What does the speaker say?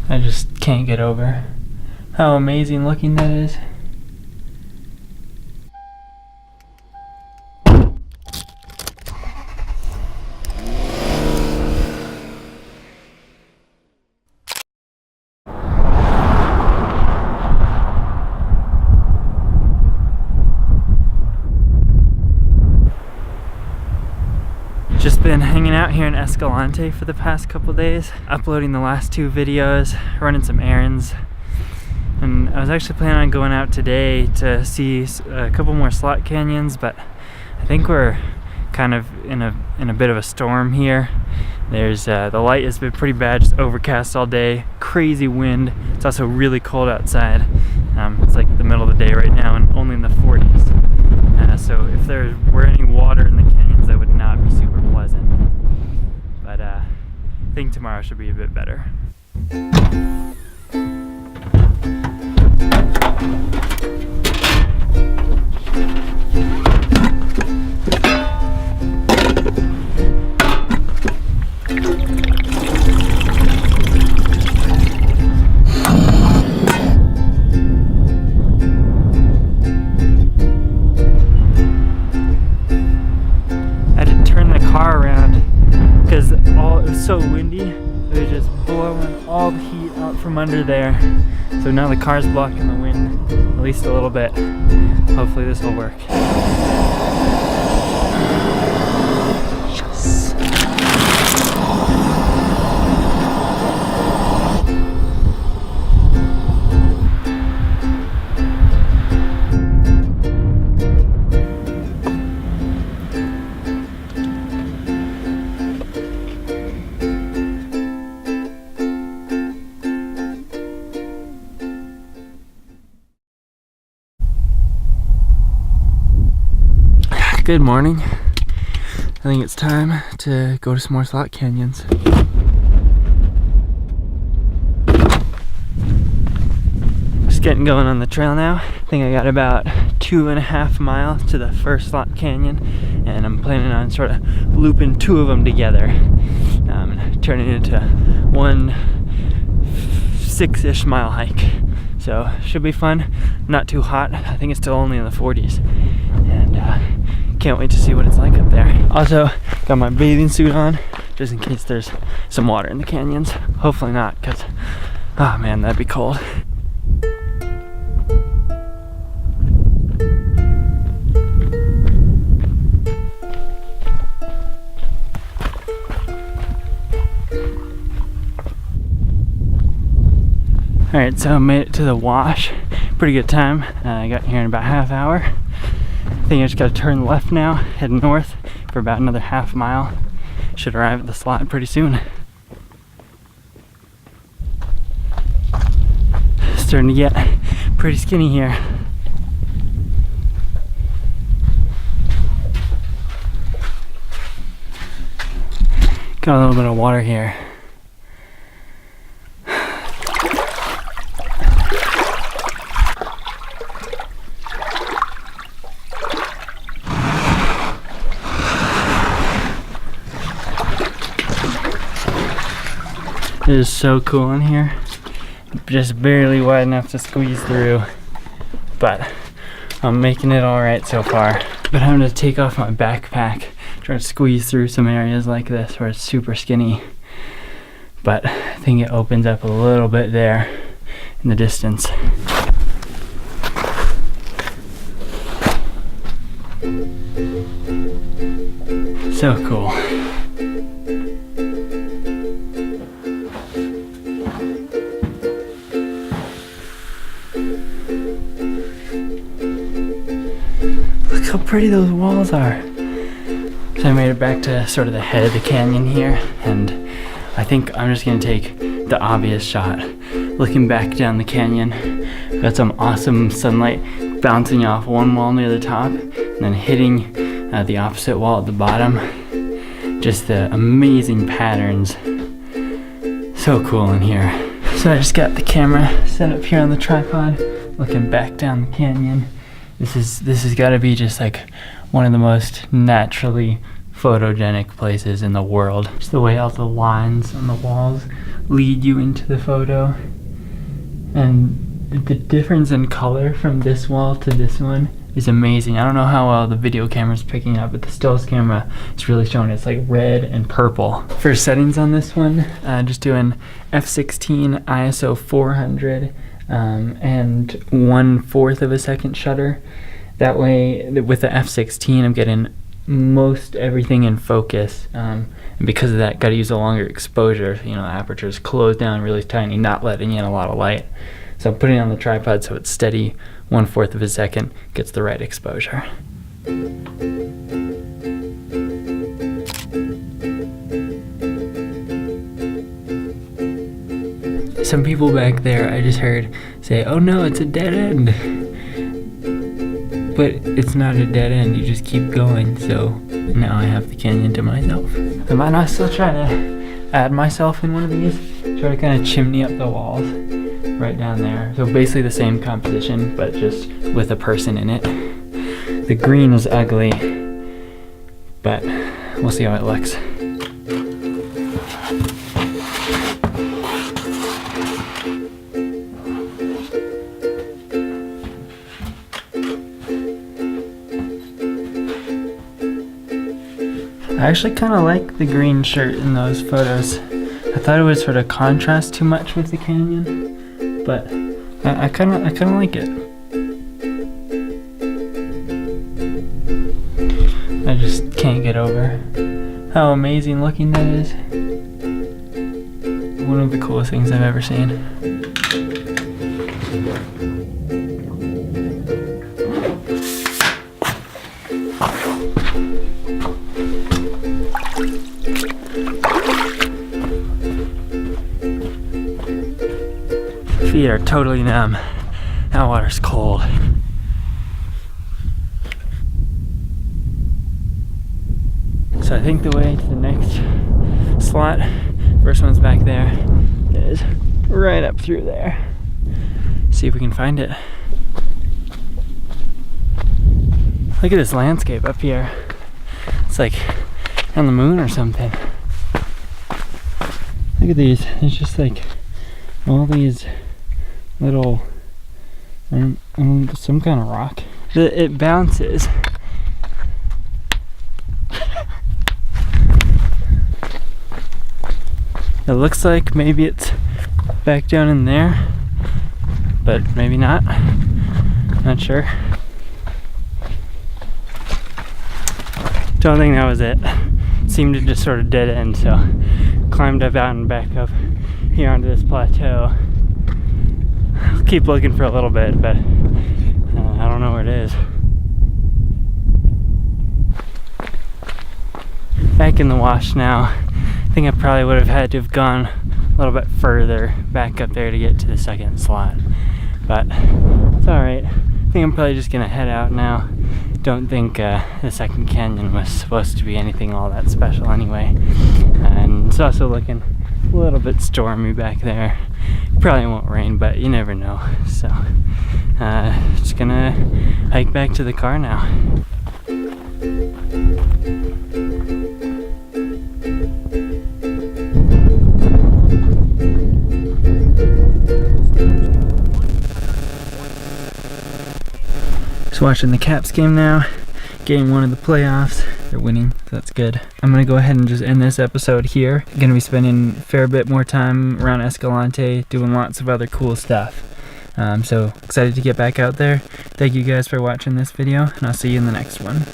I just can't get over how amazing looking that is. Just been hanging out here in Escalante for the past couple days, uploading the last 2 videos, running some errands. And I was actually planning on going out today to see a couple more slot canyons, but I think we're kind of in a bit of a storm here. There's the light has been pretty bad, just overcast all day, crazy wind. It's also really cold outside. It's like the middle of the day right now and only in the 40s. So if there were any water in the canyons, that would not be super pleasant. But I think tomorrow should be a bit better. So windy, it was just blowing all the heat out from under there. So now the car's blocking the wind, at least a little bit. Hopefully this will work. Yes. Good morning. I think it's time to go to some more slot canyons. Just getting going on the trail now. I think I got about 2.5 miles to the first slot canyon, and I'm planning on sort of looping 2 of them together, turning it into one 6-ish mile hike. So should be fun. Not too hot. I think it's still only in the 40s, and can't wait to see what it's like up there. Also, got my bathing suit on, just in case there's some water in the canyons. Hopefully not, because, oh man, that'd be cold. Alright, so I made it to the wash. Pretty good time. I got here in about half hour. I think I just gotta turn left now, head north for about another half mile. Should arrive at the slot pretty soon. Starting to get pretty skinny here. Got a little bit of water here. It is so cool in here. Just barely wide enough to squeeze through, but I'm making it all right so far. But I'm gonna take off my backpack, try to squeeze through some areas like this where it's super skinny. But I think it opens up a little bit there in the distance. So cool. Look how pretty those walls are. So I made it back to sort of the head of the canyon here, and I think I'm just gonna take the obvious shot. Looking back down the canyon, got some awesome sunlight bouncing off one wall near the top, and then hitting the opposite wall at the bottom. Just the amazing patterns. So cool in here. So I just got the camera set up here on the tripod, looking back down the canyon. This has got to be just like one of the most naturally photogenic places in the world. Just the way all the lines on the walls lead you into the photo. And the difference in color from this wall to this one is amazing. I don't know how well the video camera's picking up, but the stills camera is really showing it's like red and purple. For settings on this one, just doing f16 ISO 400 and 1/4 of a second shutter. That way, with the f16, I'm getting most everything in focus, and because of that, gotta use a longer exposure. You know, the aperture's closed down really tiny, not letting in a lot of light. So I'm putting it on the tripod so it's steady, 1/4 of a second, gets the right exposure. Some people back there I just heard say, "Oh no, it's a dead end." But it's not a dead end, you just keep going, so now I have the canyon to myself. I might not still try to add myself in one of these, try to kind of chimney up the walls right down there. So basically the same composition, but just with a person in it. The green is ugly, but we'll see how it looks. I actually kind of like the green shirt in those photos. I thought it would sort of contrast too much with the canyon, but I kind of like it. I just can't get over how amazing looking that is. One of the coolest things I've ever seen. Feet are totally numb. That water's cold. So I think the way to the next slot, first one's back there, is right up through there. See if we can find it. Look at this landscape up here. It's like on the moon or something. Look at these. It's just like all these little, some kind of rock. It bounces. It looks like maybe it's back down in there, but maybe not. Not sure. Don't think that was it. Seemed to just sort of dead end, so climbed up out and back up here onto this plateau. I'll keep looking for a little bit, but I don't know where it is. Back in the wash now. I think I probably would have had to have gone a little bit further back up there to get to the second slot, but it's alright. I think I'm probably just gonna head out now. Don't think the second canyon was supposed to be anything all that special anyway, and it's also looking a little bit stormy back there. Probably won't rain, but you never know. So just gonna hike back to the car now. Just watching the Caps game now. Game 1 of the playoffs. They're winning, so that's good. I'm gonna go ahead and just end this episode here. Gonna be spending a fair bit more time around Escalante, doing lots of other cool stuff. So excited to get back out there. Thank you guys for watching this video, and I'll see you in the next one.